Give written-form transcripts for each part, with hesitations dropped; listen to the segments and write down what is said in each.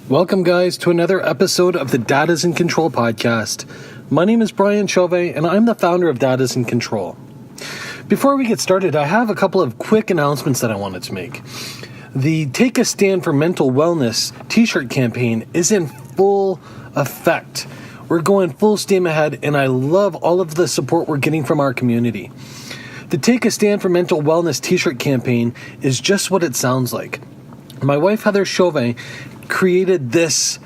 Welcome, guys, to another episode of the Dad is in Control podcast. My name is Brian Chauvet, and I'm the founder of Dad is in Control. Before we get started, I have a couple of quick announcements that I wanted to make. The Take a Stand for Mental Wellness t-shirt campaign is in full effect. We're going full steam ahead, and I love all of the support we're getting from our community. The Take a Stand for Mental Wellness t-shirt campaign is just what it sounds like. My wife, Heather Chauvet, created this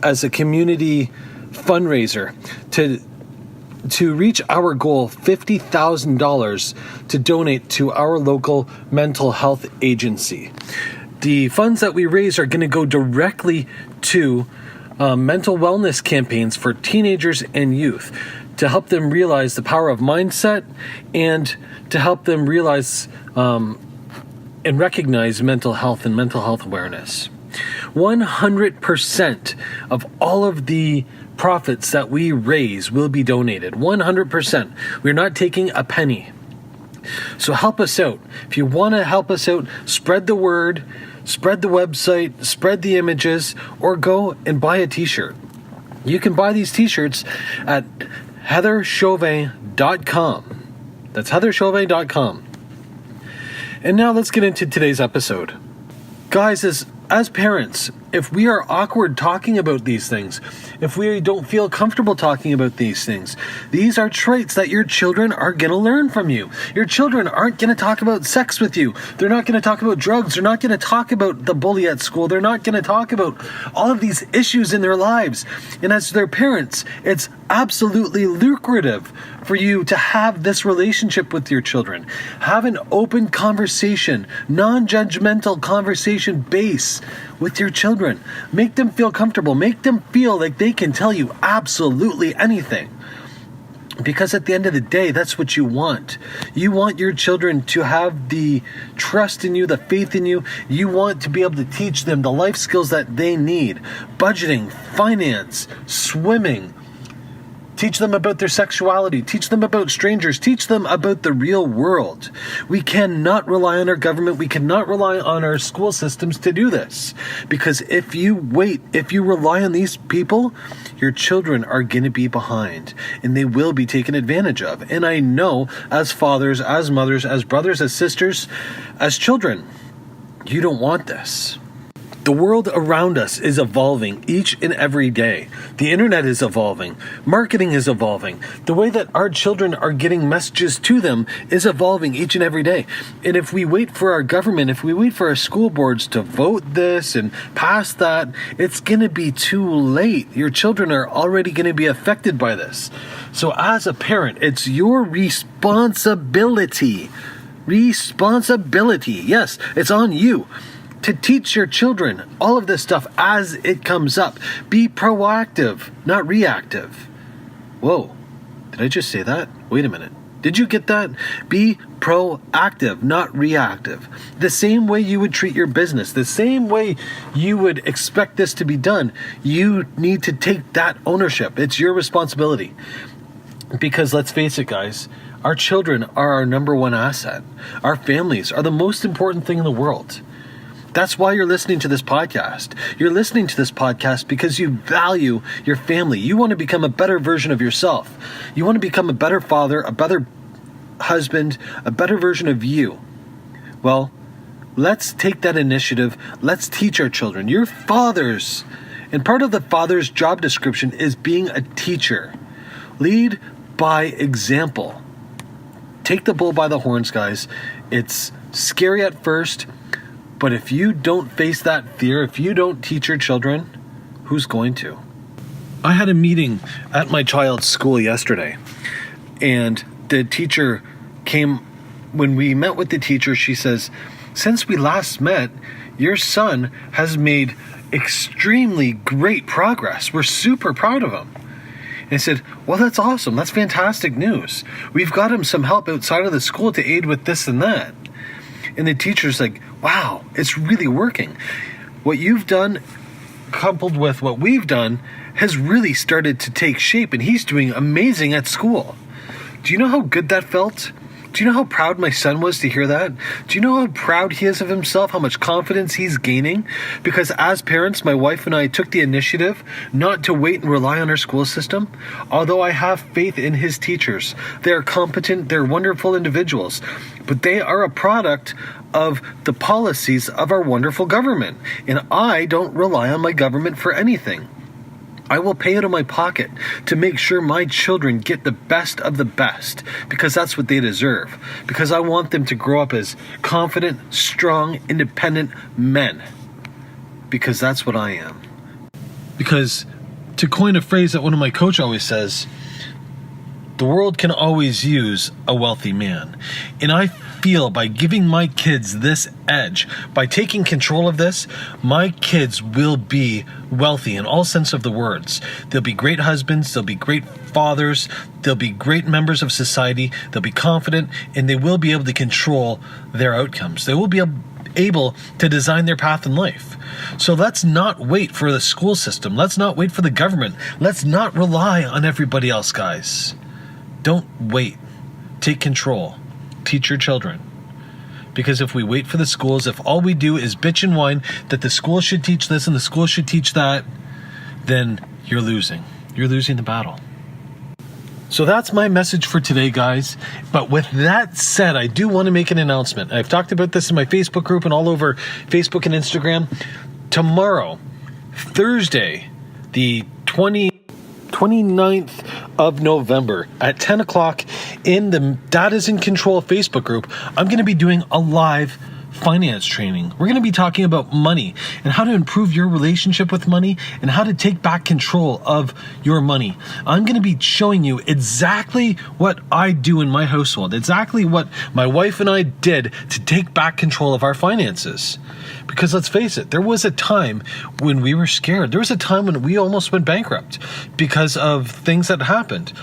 as a community fundraiser to reach our goal, $50,000 to donate to our local mental health agency. The funds that we raise are going to go directly to mental wellness campaigns for teenagers and youth to help them realize the power of mindset and to help them realize and recognize mental health and mental health awareness. 100% of all of the profits that we raise will be donated. 100%. We're not taking a penny. So help us out. If you want to help us out, spread the word, spread the website, spread the images, or go and buy a t-shirt. You can buy these t-shirts at heatherchauvet.com. That's heatherchauvet.com. And now let's get into today's episode. Guys, as parents, if we are awkward talking about these things, if we don't feel comfortable talking about these things, these are traits that your children are going to learn from you. Your children aren't going to talk about sex with you. They're not going to talk about drugs. They're not going to talk about the bully at school. They're not going to talk about all of these issues in their lives. And as their parents, it's absolutely lucrative for you to have this relationship with your children. Have an open conversation, non-judgmental conversation base with your children. Make them feel comfortable. Make them feel like they can tell you absolutely anything. Because at the end of the day, that's what you want. You want your children to have the trust in you, the faith in you. You want to be able to teach them the life skills that they need. Budgeting, finance, swimming. Teach them about their sexuality. Teach them about strangers. Teach them about the real world. We cannot rely on our government. We cannot rely on our school systems to do this. Because if you rely on these people, your children are going to be behind. And they will be taken advantage of. And I know as fathers, as mothers, as brothers, as sisters, as children, you don't want this. The world around us is evolving each and every day. The internet is evolving. Marketing is evolving. The way that our children are getting messages to them is evolving each and every day. And if we wait for our government, if we wait for our school boards to vote this and pass that, it's going to be too late. Your children are already going to be affected by this. So as a parent, it's your responsibility. Yes, it's on you to teach your children all of this stuff as it comes up. Be proactive, not reactive. Whoa, did I just say that? Wait a minute. Did you get that? Be proactive, not reactive. The same way you would treat your business, the same way you would expect this to be done, you need to take that ownership. It's your responsibility. Because let's face it, guys, our children are our number one asset. Our families are the most important thing in the world. That's why you're listening to this podcast. You're listening to this podcast because you value your family. You want to become a better version of yourself. You want to become a better father, a better husband, a better version of you. Well, let's take that initiative. Let's teach our children. You're fathers. And part of the father's job description is being a teacher. Lead by example. Take the bull by the horns, guys. It's scary at first. But if you don't face that fear, if you don't teach your children, who's going to? I had a meeting at my child's school yesterday, and the teacher came. When we met with the teacher, she says, since we last met, your son has made extremely great progress. We're super proud of him. And I said, well, that's awesome. That's fantastic news. We've got him some help outside of the school to aid with this and that. And the teacher's like, wow, it's really working. What you've done, coupled with what we've done, has really started to take shape, and he's doing amazing at school. Do you know how good that felt? Do you know how proud my son was to hear that? Do you know how proud he is of himself, how much confidence he's gaining? Because as parents, my wife and I took the initiative not to wait and rely on our school system. Although I have faith in his teachers. They are competent, they're wonderful individuals. But they are a product of the policies of our wonderful government. And I don't rely on my government for anything. I will pay out of my pocket to make sure my children get the best of the best, because that's what they deserve. Because I want them to grow up as confident, strong, independent men. Because that's what I am. Because, to coin a phrase that one of my coach always says, the world can always use a wealthy man. And I feel by giving my kids this edge, by taking control of this, my kids will be wealthy in all sense of the words. They'll be great husbands, they'll be great fathers, they'll be great members of society, they'll be confident, and they will be able to control their outcomes. They will be able to design their path in life. So let's not wait for the school system. Let's not wait for the government. Let's not rely on everybody else, guys. Don't wait. Take control. Teach your children. Because if we wait for the schools, if all we do is bitch and whine that the school should teach this and the school should teach that, then you're losing. You're losing the battle. So that's my message for today, guys. But with that said, I do want to make an announcement. I've talked about this in my Facebook group and all over Facebook and Instagram. Tomorrow, Thursday, the 29th of November at 10 o'clock in the Data's in Control Facebook group, I'm going to be doing a live finance training. We're going to be talking about money and how to improve your relationship with money and how to take back control of your money. I'm going to be showing you exactly what I do in my household, exactly what my wife and I did to take back control of our finances. Because let's face it, there was a time when we were scared. There was a time when we almost went bankrupt because of things that happened.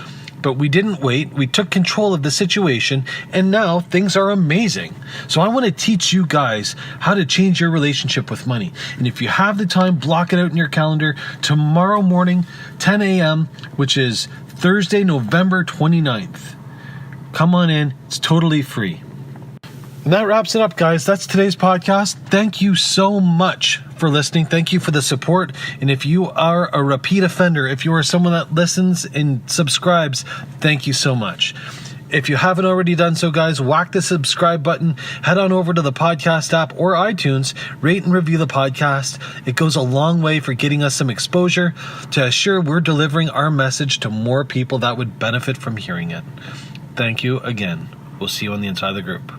But we didn't wait. We took control of the situation, and now things are amazing. So I want to teach you guys how to change your relationship with money. And if you have the time, block it out in your calendar. Tomorrow morning, 10 a.m., which is Thursday, November 29th. Come on in. It's totally free. And that wraps it up, guys. That's today's podcast. Thank you so much for listening. Thank you for the support. And if you are a repeat offender, if you are someone that listens and subscribes, thank you so much. If you haven't already done so, guys, whack the subscribe button. Head on over to the podcast app or iTunes. Rate and review the podcast. It goes a long way for getting us some exposure to assure we're delivering our message to more people that would benefit from hearing it. Thank you again. We'll see you on the inside of the group.